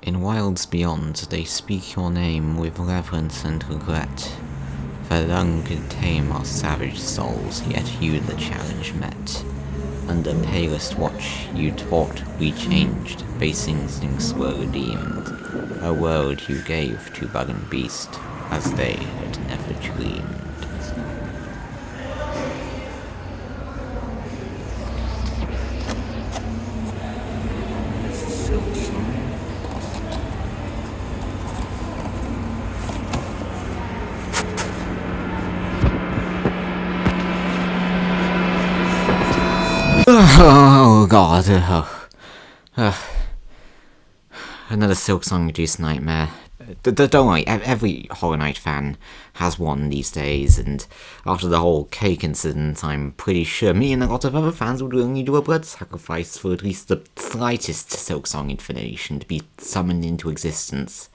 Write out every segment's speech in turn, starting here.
In wilds beyond, they speak your name with reverence and regret. For long and tame are savage souls, yet you the challenge met. Under palest watch, you taught we changed, base instincts were redeemed. A world you gave to bug and beast, as they had never dreamed. Oh god, another Silksong-induced nightmare. Don't worry, every Hollow Knight fan has one these days, and after the whole cake incident, I'm pretty sure me and a lot of other fans would willingly do a blood sacrifice for at least the slightest Silksong information to be summoned into existence.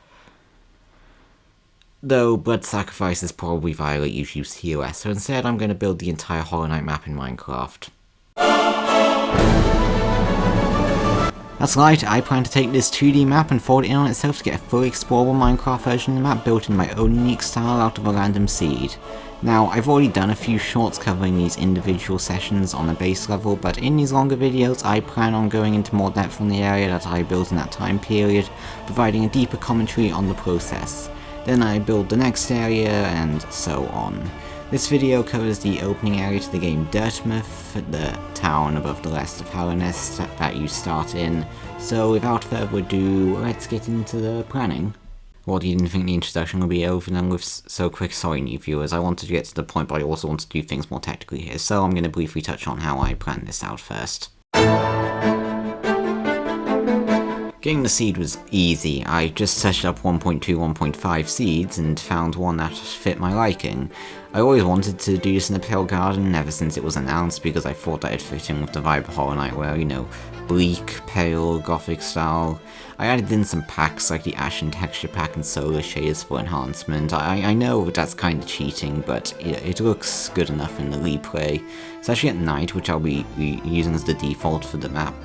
Though blood sacrifices probably violate YouTube's TOS, so instead I'm going to build the entire Hollow Knight map in Minecraft. That's right, I plan to take this 2D map and fold it in on itself to get a fully explorable Minecraft version of the map built in my own unique style out of a random seed. Now, I've already done a few shorts covering these individual sessions on a base level, but in these longer videos I plan on going into more depth on the area that I built in that time period, providing a deeper commentary on the process. Then I build the next area, and so on. This video covers the opening area to the game Dirtmouth, the town above the rest of Hallownest that you start in, so without further ado, let's get into the planning. What, you didn't think the introduction would be over then with so quick? Sorry new viewers, I wanted to get to the point but I also want to do things more technically here, so I'm going to briefly touch on how I planned this out first. Getting the seed was easy. I just searched up 1.2, 1.5 seeds and found one that fit my liking. I always wanted to do this in a pale garden ever since it was announced because I thought that it'd fit in with the vibe of Hollow Knight where, you know, bleak, pale, gothic style. I added in some packs like the Ashen texture pack and Solas Shaders for enhancement. I know that's kind of cheating, but it looks good enough in the replay. It's actually at night, which I'll be using as the default for the map,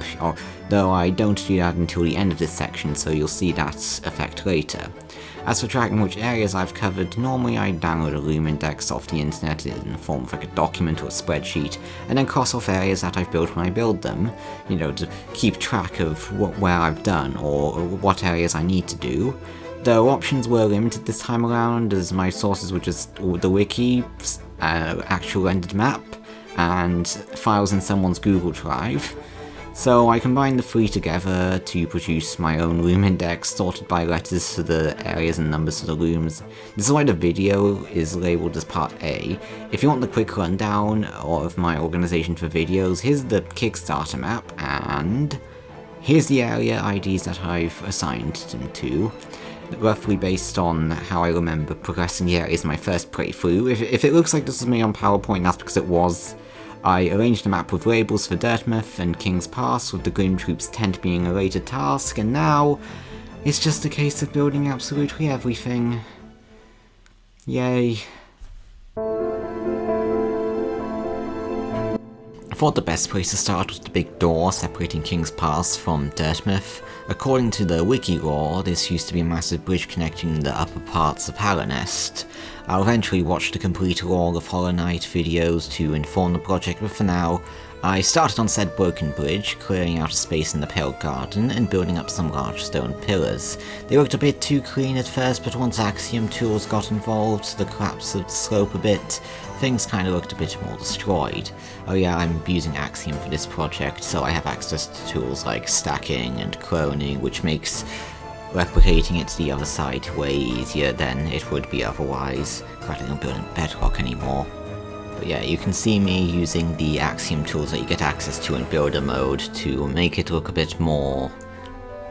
though I don't do that until the end of this section, so you'll see that effect later. As for tracking which areas I've covered, normally I download a Loom index off the internet in the form of like a document or a spreadsheet, and then cross off areas that I've built when I build them, you know, to keep track of where I've done or what areas I need to do. Though options were limited this time around, as my sources were just the wiki, actual rendered map, and files in someone's Google Drive. So I combined the three together to produce my own loom index, sorted by letters to the areas and numbers to the looms. This is why the video is labelled as part A. If you want the quick rundown of my organisation for videos, here's the Kickstarter map, and here's the area IDs that I've assigned them to, roughly based on how I remember progressing the areas in my first playthrough. If it looks like this was made on PowerPoint, that's because it was. I arranged the map with labels for Dirtmouth and King's Pass, with the Grim Troops tent being a later task, and now it's just a case of building absolutely everything. Yay. I thought the best place to start was the big door separating King's Pass from Dirtmouth. According to the wiki lore, this used to be a massive bridge connecting the upper parts of Hallownest. I'll eventually watch the complete lore of Hollow Knight videos to inform the project, but for now, I started on said broken bridge, clearing out a space in the Pale Garden and building up some large stone pillars. They looked a bit too clean at first, but once Axiom tools got involved, the collapse of the slope a bit, things kinda looked a bit more destroyed. Oh yeah, I'm using Axiom for this project, so I have access to tools like stacking and cloning, which makes replicating it to the other side way easier than it would be otherwise. Glad I don't build in Bedrock anymore. But yeah, you can see me using the Axiom tools that you get access to in builder mode to make it look a bit more,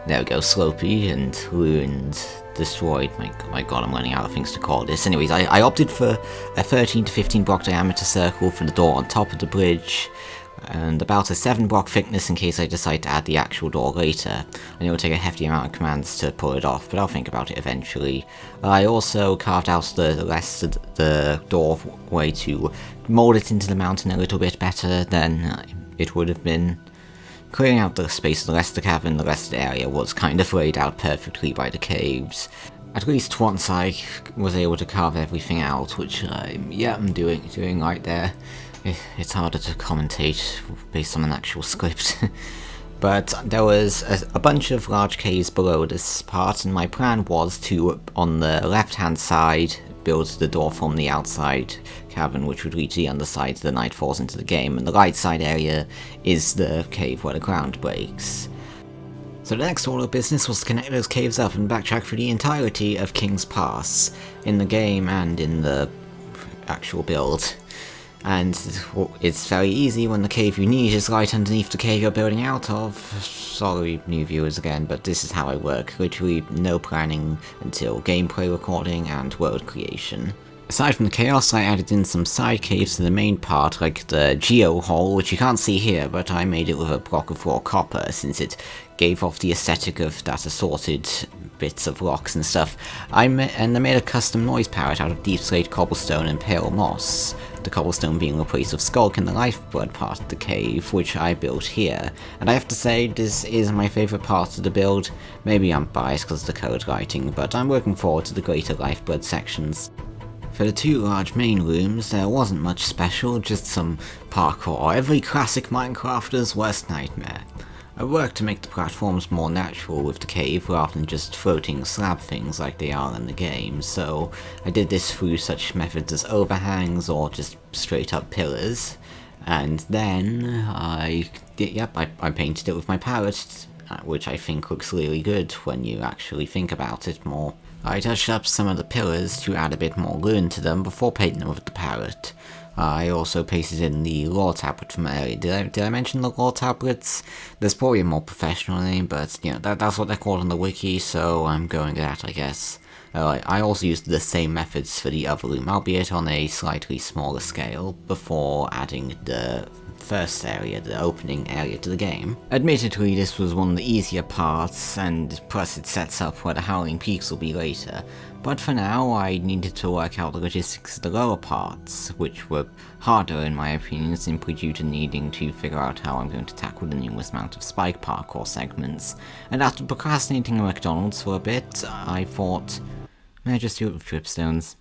there we go, slopey and ruined, destroyed. My god, I'm running out of things to call this. Anyways, I opted for a 13 to 15 block diameter circle for the door on top of the bridge, and about a 7 block thickness in case I decide to add the actual door later. And it will take a hefty amount of commands to pull it off, but I'll think about it eventually. I also carved out the rest of the doorway to mold it into the mountain a little bit better than it would have been Clearing out the space of the rest of the cavern, the rest of the area was kind of laid out perfectly by the caves. At least once I was able to carve everything out, which I'm doing right there. It's harder to commentate based on an actual script. But there was a bunch of large caves below this part, and my plan was to, on the left-hand side, build the door from the outside cavern, which would lead to the underside the night falls into the game, and the right side area is the cave where the ground breaks. So the next order of business was to connect those caves up and backtrack through the entirety of King's Pass, in the game and in the actual build. And it's very easy when the cave you need is right underneath the cave you're building out of. Sorry, new viewers again, but this is how I work. Literally no planning until gameplay recording and world creation. Aside from the chaos, I added in some side caves to the main part, like the Geo hole, which you can't see here, but I made it with a block of raw copper, since it gave off the aesthetic of that assorted bits of rocks and stuff. And I made a custom noise parrot out of deep slate cobblestone and pale moss, the cobblestone being replaced with Skulk in the lifeblood part of the cave, which I built here. And I have to say, this is my favourite part of the build. Maybe I'm biased because of the code writing, but I'm looking forward to the greater lifeblood sections. For the two large main rooms, there wasn't much special, just some parkour, every classic Minecrafter's worst nightmare. I worked to make the platforms more natural with the cave rather than just floating slab things like they are in the game, so I did this through such methods as overhangs or just straight up pillars. And then I painted it with my palette, which I think looks really good when you actually think about it more. I touched up some of the pillars to add a bit more glue into them before painting them with the palette. I also pasted in the lore tablet from earlier. Did I mention the lore tablets? There's probably a more professional name, but you know, that's what they're called on the wiki, so I'm going with that, I guess. I also used the same methods for the other room, albeit on a slightly smaller scale, before adding the first area, the opening area to the game. Admittedly, this was one of the easier parts, and plus it sets up where the Howling Peaks will be later, but for now I needed to work out the logistics of the lower parts, which were harder in my opinion, simply due to needing to figure out how I'm going to tackle the numerous amount of spike parkour segments, and after procrastinating at McDonald's for a bit, I thought, may I just do it with dripstones?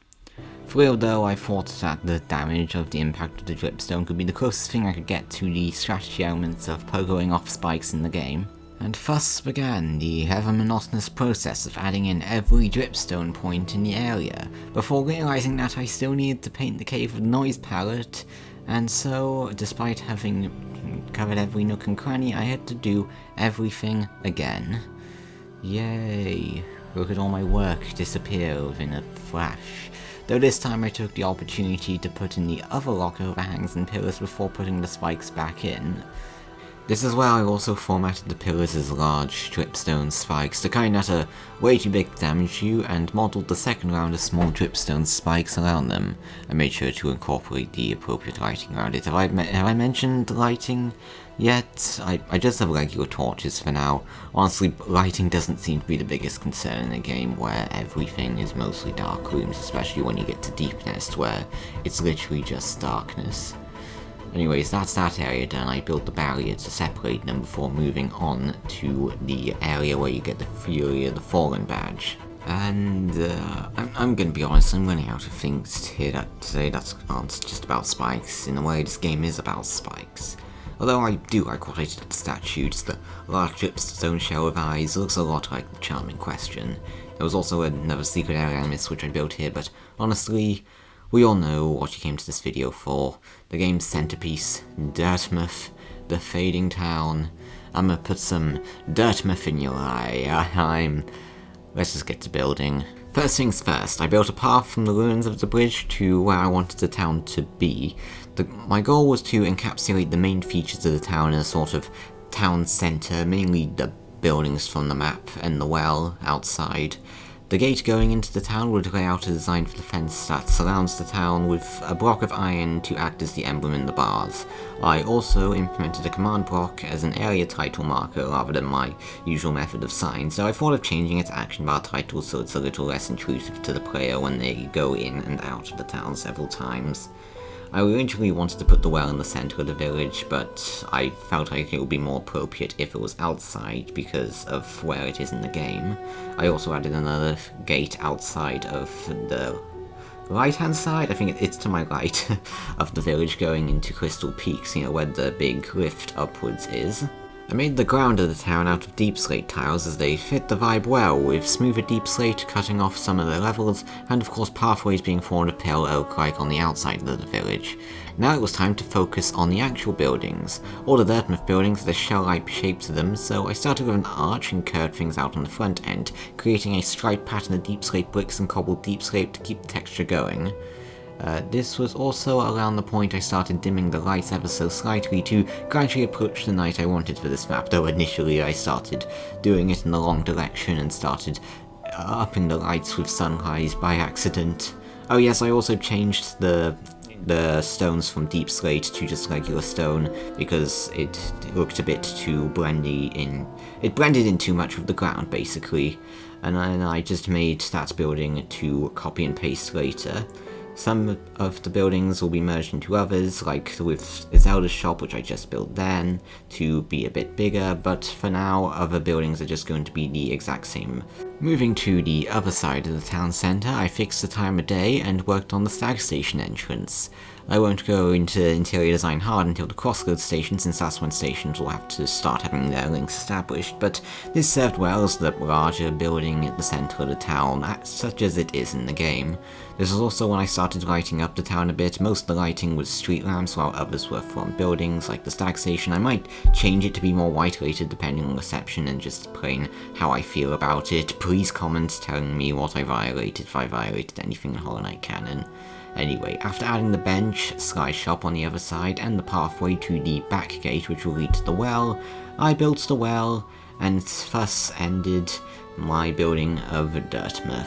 For real though, I thought that the damage of the impact of the dripstone could be the closest thing I could get to the strategy elements of pogoing off spikes in the game. And thus began the ever monotonous process of adding in every dripstone point in the area, before realizing that I still needed to paint the cave with noise palette, and so, despite having covered every nook and cranny, I had to do everything again. Yay, look at all my work disappear within a flash. Though this time I took the opportunity to put in the other rock overhangs and pillars before putting the spikes back in. This is where I also formatted the pillars as large dripstone spikes, the kind that are way too big to damage you, and modelled the second round of small dripstone spikes around them. I made sure to incorporate the appropriate lighting around it. Have I mentioned lighting yet? I just have regular torches for now. Honestly, lighting doesn't seem to be the biggest concern in a game where everything is mostly dark rooms, especially when you get to Deepnest, where it's literally just darkness. Anyways, that's that area done. I built the barrier to separate them before moving on to the area where you get the Fury of the Fallen badge. And I'm gonna be honest, I'm running out of things here to say that aren't just about spikes. In a way, this game is about spikes. Although I do like what I did at the statues, the large dripstone shell with eyes looks a lot like the charm in question. There was also another secret area I missed which I built here, but honestly, we all know what you came to this video for. The game's centerpiece, Dirtmouth, the fading town. I'm gonna put some Dirtmouth in your eye. Let's just get to building. First things first, I built a path from the ruins of the bridge to where I wanted the town to be. My goal was to encapsulate the main features of the town in a sort of town center, mainly the buildings from the map and the well outside. The gate going into the town would lay out a design for the fence that surrounds the town with a block of iron to act as the emblem in the bars. I also implemented a command block as an area title marker rather than my usual method of sign, so I thought of changing its action bar title so it's a little less intrusive to the player when they go in and out of the town several times. I originally wanted to put the well in the centre of the village, but I felt like it would be more appropriate if it was outside because of where it is in the game. I also added another gate outside of the right-hand side, I think it's to my right, of the village going into Crystal Peaks, you know, where the big lift upwards is. I made the ground of the town out of deep slate tiles as they fit the vibe well, with smoother deep slate cutting off some of the levels, and of course pathways being formed of pale oak like on the outside of the village. Now it was time to focus on the actual buildings. All the Dirtmouth buildings had a shell-like shape to them, so I started with an arch and curved things out on the front end, creating a stripe pattern of deep slate bricks and cobbled deep slate to keep the texture going. This was also around the point I started dimming the lights ever so slightly to gradually approach the night I wanted for this map, though initially I started doing it in the wrong direction and started upping the lights with sunrise by accident. Oh yes, I also changed the stones from deep slate to just regular stone because it looked a bit too blendy in. It blended in too much with the ground basically, and then I just made that building to copy and paste later. Some of the buildings will be merged into others, like with Zelda's shop, which I just built then, to be a bit bigger, but for now, other buildings are just going to be the exact same. Moving to the other side of the town centre, I fixed the time of day and worked on the stag station entrance. I won't go into interior design hard until the Crossroads station, since that's when stations will have to start having their links established, but this served well as the larger building at the centre of the town, such as it is in the game. This was also when I started lighting up the town a bit. Most of the lighting was street lamps, while others were from buildings like the stag station. I might change it to be more white lighted depending on reception and just plain how I feel about it. Please comment telling me what I violated, if I violated anything in Hollow Knight canon. Anyway, after adding the bench, Sky Shop on the other side, and the pathway to the back gate which will lead to the well, I built the well, and thus ended my building of Dirtmouth.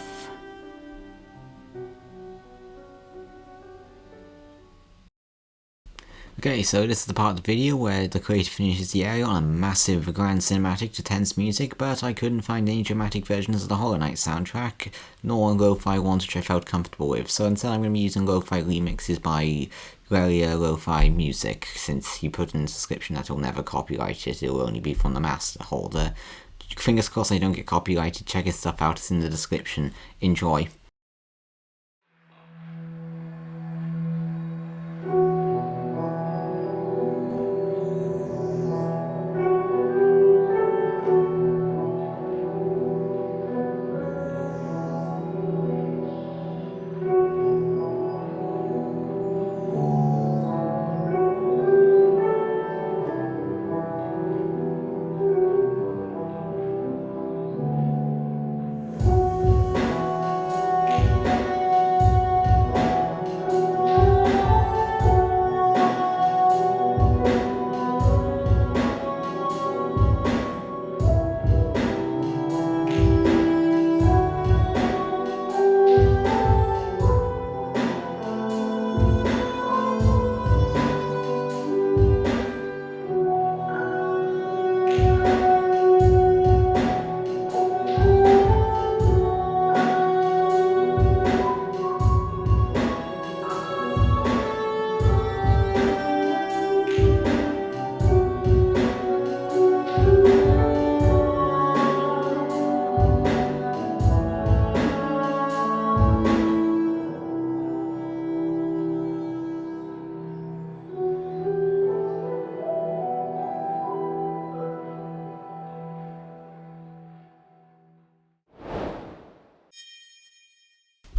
Okay, so this is the part of the video where the creator finishes the area on a massive grand cinematic to tense music, but I couldn't find any dramatic versions of the Hollow Knight soundtrack, nor lo-fi ones which I felt comfortable with, so instead I'm going to be using lo-fi remixes by Relyea Lo-Fi Music, since he put in the description that he'll never copyright it, it'll only be from the master holder. Fingers crossed I don't get copyrighted, check his stuff out, it's in the description. Enjoy.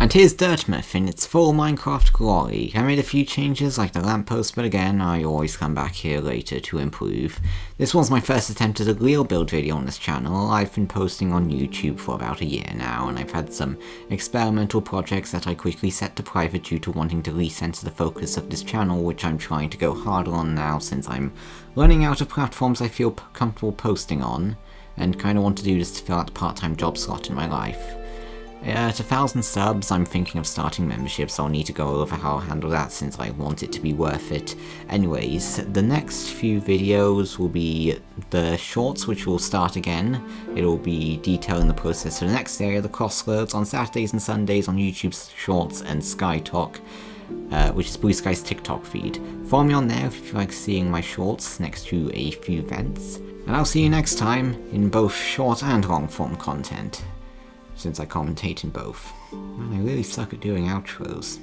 And here's Dirtmouth in its full Minecraft glory. I made a few changes like the lamppost, but again, I always come back here later to improve. This was my first attempt at a real build video on this channel. I've been posting on YouTube for about a year now, and I've had some experimental projects that I quickly set to private due to wanting to recenter the focus of this channel, which I'm trying to go harder on now since I'm running out of platforms I feel comfortable posting on, and kinda want to do this to fill out the part-time job slot in my life. At 1,000 subs, I'm thinking of starting memberships, so I'll need to go over how I'll handle that since I want it to be worth it. Anyways, the next few videos will be the shorts, which will start again. It'll be detailing the process for the next area, the Crossroads, on Saturdays and Sundays on YouTube's Shorts and Sky Talk. which is Blue Sky's TikTok feed. Follow me on there if you like seeing my shorts next to a few events. And I'll see you next time in both short and long form content, since I commentate in both. Man, I really suck at doing outros.